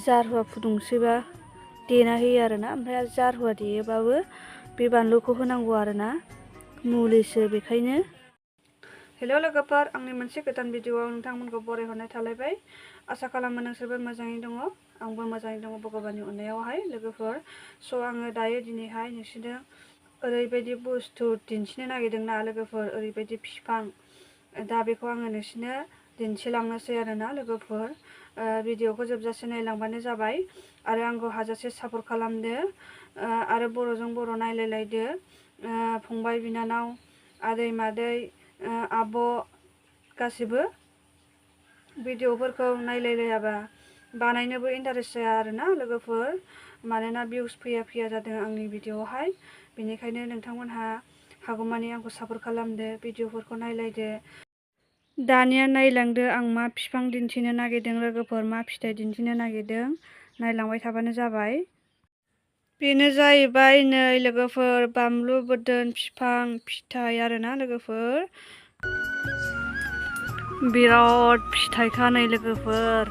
जारहुआ फुदुंसैबा देना होयो आरोना ओमफ्राय जारहुआ देयोबाबो बे बानलुखौ होनांगौ आरोना मुलिसो बेखायनो। हेलो लोगोफोर, आंनि मोनसे गोदान भिडिअआव नोंथांमोनखौ बरायहरनाय थालायबाय। आसा खालामो नोंसोरबो मोजाङै दङ, आंबो मोजाङै दङ भगबाननि अननायावहाय लोगोफोर। आङो दायो दिनैहाय नोंसोरनो ओरैबायदि बुस्थु दिन्थिनो नागिरदोंना लोगोफोर, ओरैबायदि बिफां। दा बेखौ आङो नोंसोरनो दिन्थिलांनोसै आरोना लोगोफोर। भिडिअखौ जोबजासे नायलांबानो जाबाय आरो आंखौ हाजासे सापर्ट खालामदो आरो बर'जों बर' नायलायलायदो। फंबाय बिनानाव, आदै मादै, आब' गासिबो भिडिअफोरखौ नायलायलायाबा बानायनोबो इन्टारेस्ट जाया आरोना लोगोफोर, मानोना भिउस फैया जादों आंनि भिडिअआवहाय। बेनिखायनो नोंथांमोनहा हागौमानि आंखौ सापर्ट खालामदो, भिडिअफोरखौ नायलायदो। दानिया नायलांदो आं मा बिफां दिन्थिनो नागिरदों लोगोफोर, मा फिथाइ दिन्थिनो नागिरदों, नायलांबाय थाबानो जाबाय। बेनो जाहैबाय नै लोगोफोर बानलु बोरदोन बिफां फिथाइ आरोना लोगोफोर। बिराद फिथाइखा नै लोगोफोर,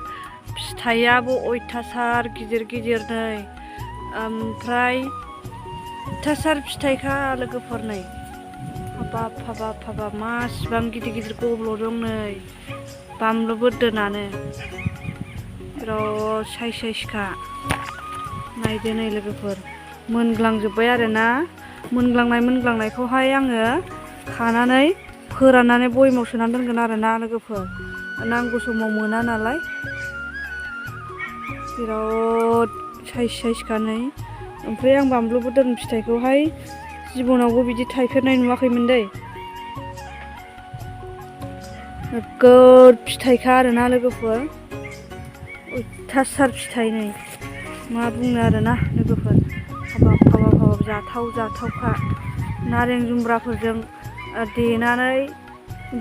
फिथाइयाबो अयथासार गिदिर गिदिर नै, ओमफ्राय अयथासार फिथाइखा लोगोफोर नै। हाबाब मासिबां गिदिर गिदिर गब्ल' दं नै बानलु बोरदोनानो, बिराद साइसखा। नायदो नै लोगोफोर, मोनग्लांजोब्बाय आरोना। मोनग्लांनायखौहाय आङो खानानै फोराननानै बयेमाव सोनानै दोनगोन आरोना लोगोफोर, नांगौ समाव मोना नालाय। बिराद साइसखा नै। ओमफ्राय आं बानलु बोरदोन फिथाइखौहाय जिबनावबो बिदि थायफेरनाय नुवाखैमोन दै। नोगोद फिथाइखा आरोना लोगोफोर, अयथासार फिथाइ नै, मा बुंनो आरोना लोगोफोर। हाबाब जाथावखा। नारें जुमब्राफोरजों देनानै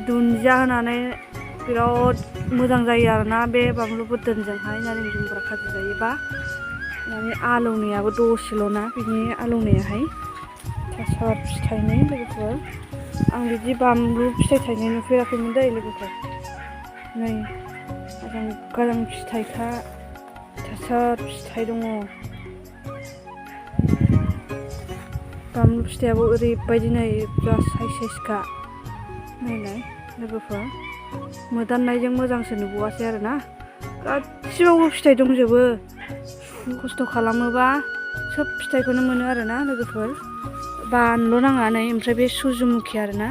दुन्दिया होनानै बिराद मोजां जायो आरोना बे बानलु बोरदोनजोंहाय नारें जुमब्रा खाजि जायोबा। माने आलौनायाबो दसेल'ना बिनि आलौनायाहाय। अयथासार फिथाइ नै लोगोफोर, आं बिदि बानलु फिथाइ थायनाय नुफेराखैमोन दै लोगोफोर। नै मोजां फिथाइखा, अयथासार फिथाइ दङ। बानलु फिथाइयाबो ओरैबायदि नै बिराद साइसखा। नायलाय लोगोफोर, मोदाननायजों मोजांसो नुबावासै आरोना। गासिबावबो फिथाइ दंजोबो, खस्थ' खालामोबा सोब फिथाइखौनो मोनो आरोना लोगोफोर। बानलु नाङा नै, ओमफ्राय बे सुजुमुखि आरोना,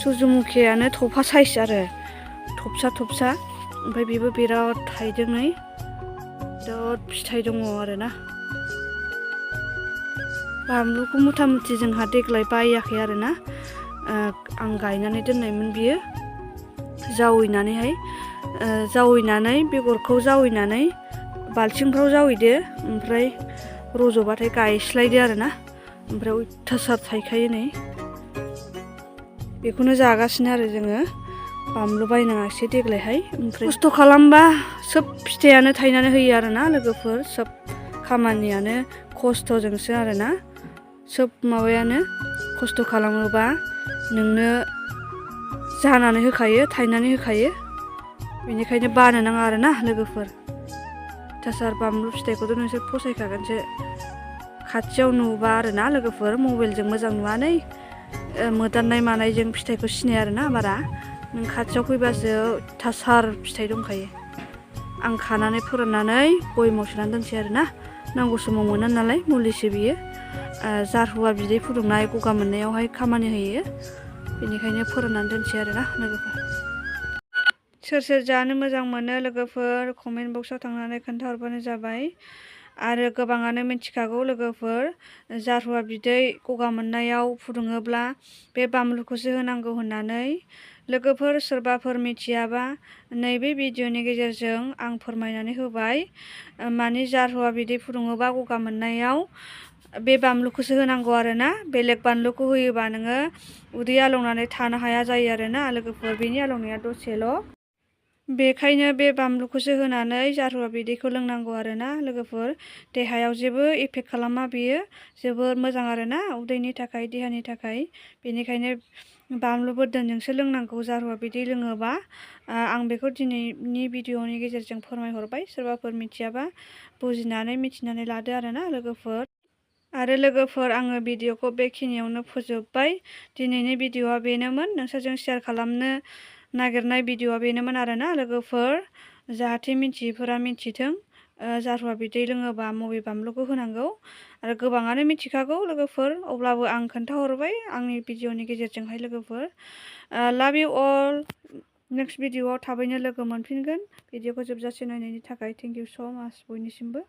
सुजुमुखियानो थफा साइज आरो थबसा, ओमफ्राय बेबो बिराद थाइदों नै, बिराद फिथाइ दङ आरोना। बानलुखौ मुथा मुथि जोंहा देग्लाय बायाखै आरोना, आं गायनानै दोननायमोन बियो। जावैनानै बेगरखौ जावैनानै बाल्थिंफ्राव जावैदो, ओमफ्राय रज'बाथाय गायस्लायदो आरोना। ओमफ्राय अयथासार थाइखायो नै, बेखौनो जागासिनो आरो जोङो। बानलु बायनाङासै देग्लायहाय। ओमफ्राय खस्थ' खालामबा सोब फिथाइयानो थायनानै होयो आरोना लोगोफोर, सोब खामानियानो खस्थ'जोंसो आरोना। सोब माबायानो खस्थ' खालामोबा नोंनो जानानै होखायो, थायनानै होखायो। बेनिखायनो बानो नाङा आरोना लोगोफोर। अयथासार बानलु फिथाइखौथ' नोंसोर फसायखागोनसो खाथियाव नुबा आरोना लोगोफोर। मबाइलजों मोजां नुवानै, मोदाननाय मानायजों फिथाइखौ सिनाया आरोना बारा। नों खाथियाव फैबासो अयथासार फिथाइ दंखायो। आं खानानै फोराननानै बयेमाव सोनानै दोनसै आरोना, नांगौ समाव मोना नालाय, मुलिसो बियो। जारहुआ बिदै फुदुंनाय गगा मोननायावहाय खामानि होयो, बेनिखायनो फोराननानै दोनसै आरोना लोगोफोर। सोर जानो मोजां मोनो लोगोफोर, कमेन्ट बक्सआव थांनानै खोन्थाहरबानो जाबाय। आरो गोबाङानो मिथिखागौ लोगोफोर, जारहुआ बिदै गगा मोननायाव फुदुङोब्ला बे बानलुखौसो होनांगौ होननानै। लोगोफोर सोरबाफोर मिथियाबा नैबे भिडिअनि गेजेरजों आं फोरमायनानै होबाय। माने जारहुआ बिदै फुदुङोबा गगा मोननायाव बे बानलुखौसो होनांगौ आरोना। बेलेग बानलुखौ होयोबा नोङो उदै आलौनानै थानो हाया जायो आरोना लोगोफोर, बेनि आलौनाया दसेल'। बेखायनो बे बानलुखौसो होनानै जारहुआ बिदैखौ लोंनांगौ आरोना लोगोफोर। देहायाव जेबो इफेक्ट खालामा, बेयो जोबोर मोजां आरोना उदैनि थाखाय, देहानि थाखाय। बेनिखायनो बानलु बोरदोनजोंसो लोंनांगौ जारुवा बिदै लोङोबा। आं बेखौ दिनैनि भिडिअनि गेजेरजों फोरमायहरबाय। सोरबाफोर मिथियाबा बुजिनानै मिथिनानै लादो आरोना लोगोफोर। आरो लोगोफोर आङो भिडिअखौ बेखिनियावनो फोजोबबाय। दिनैनि भिडिअआ बेनोमोन, नोंसोरजों शेयार खालामनो नागिरनाय भिडिअआ बेनोमोन आरोना लोगोफोर। जाहाथे मिथियैफोरा मिथिथों जारुवा बिदै लोङोबा मबे बानलुखौ होनांगौ। आरो गोबाङानो मिथिखागौ लोगोफोर, अब्लाबो आं खोन्थाहरबाय आंनि भिडिअनि गेजेरजोंहाय लोगोफोर। लाभ इउ अल। नेक्स्ट भिडिअआव थाबैनो लोगो मोनफिनगोन। भिडिअखौ जोबजासे नायनायनि थाखाय थेंक इउ स' माच बयनिसिमबो।